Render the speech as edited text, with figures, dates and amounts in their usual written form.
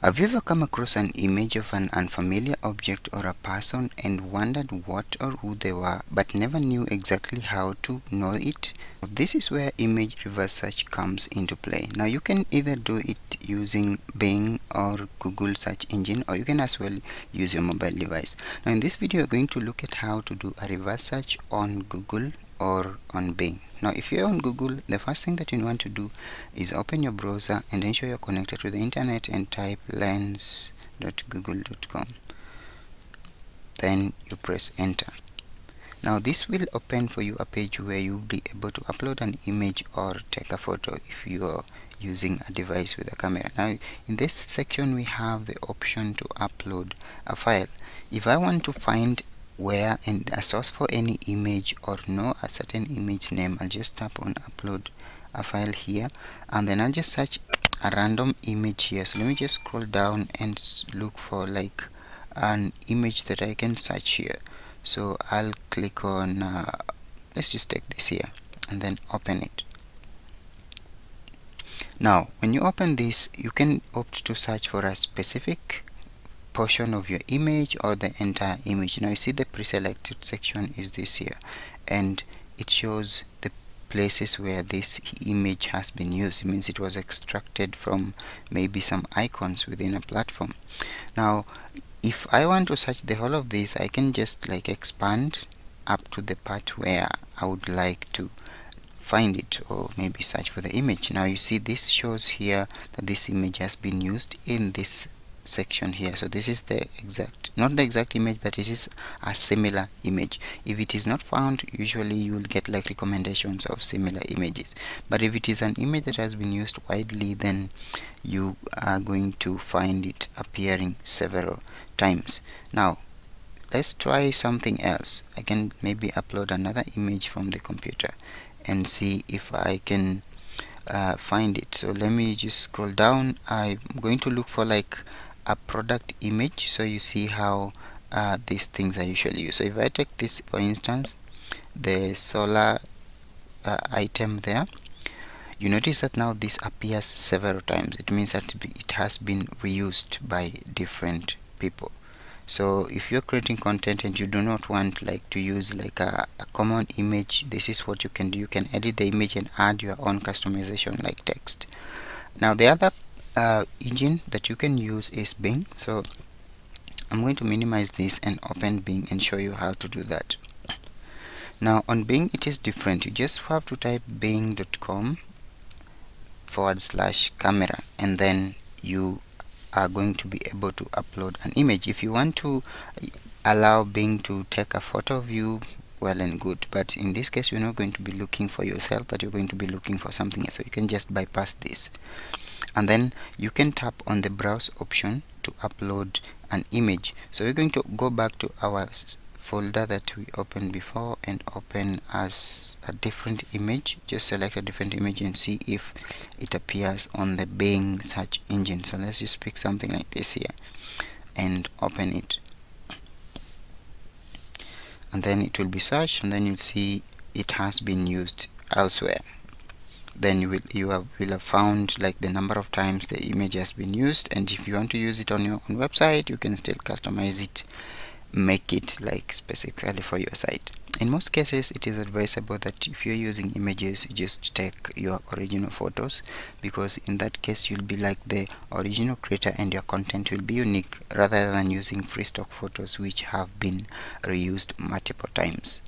Have you ever come across an image of an unfamiliar object or a person and wondered what or who they were, but never knew exactly how to know it? This is where image reverse search comes into play. Now you can either do it using Bing or Google search engine, or you can as well use your mobile device. Now in this video, we're going to look at how to do a reverse search on Google or on Bing. Now if you're on Google, the first thing that you want to do is open your browser and ensure you're connected to the internet and type lens.google.com. Then you press enter. Now this will open for you a page where you'll be able to upload an image or take a photo if you are using a device with a camera. Now in this section we have the option to upload a file. If I want to find where and a source for any image or know a certain image name, I'll just tap on upload a file here, and then I'll just search a random image here. So let me just scroll down and look for like an image that I can search here. So I'll click on let's just take this here and then open it. Now when you open this, you can opt to search for a specific portion of your image or the entire image. Now you see the pre-selected section is this here, and it shows the places where this image has been used. It means it was extracted from maybe some icons within a platform. Now if I want to search the whole of this, I can just like expand up to the part where I would like to find it, or maybe search for the image. Now you see this shows here that this image has been used in this section here. So this is the exact, not the exact image, but it is a similar image. If it is not found, usually you will get like recommendations of similar images, but if it is an image that has been used widely, then you are going to find it appearing several times. Now let's try something else. I can maybe upload another image from the computer and see if I can find it. So let me just scroll down. I'm going to look for like a product image, so you see how these things are usually used. So if I take this for instance, the solar item there, you notice that now this appears several times. It means that it has been reused by different people. So if you're creating content and you do not want like to use like a common image, this is what you can do. You can edit the image and add your own customization like text. Now the other engine that you can use is Bing. So I'm going to minimize this and open Bing and show you how to do that. Now on Bing it is different. You just have to type bing.com/camera, and then you are going to be able to upload an image. If you want to allow Bing to take a photo of you, well and good, but in this case you're not going to be looking for yourself, but you're going to be looking for something else. So you can just bypass this, and then you can tap on the browse option to upload an image. So we're going to go back to our folder that we opened before and open as a different image. Just select a different image and see if it appears on the Bing search engine. So let's just pick something like this here and open it, and then it will be searched, and then you'll see it has been used elsewhere. Then you will have found like the number of times the image has been used, and if you want to use it on your own website, you can still customize it, make it like specifically for your site. In most cases it is advisable that if you're using images, you just take your original photos, because in that case you'll be like the original creator and your content will be unique, rather than using free stock photos which have been reused multiple times.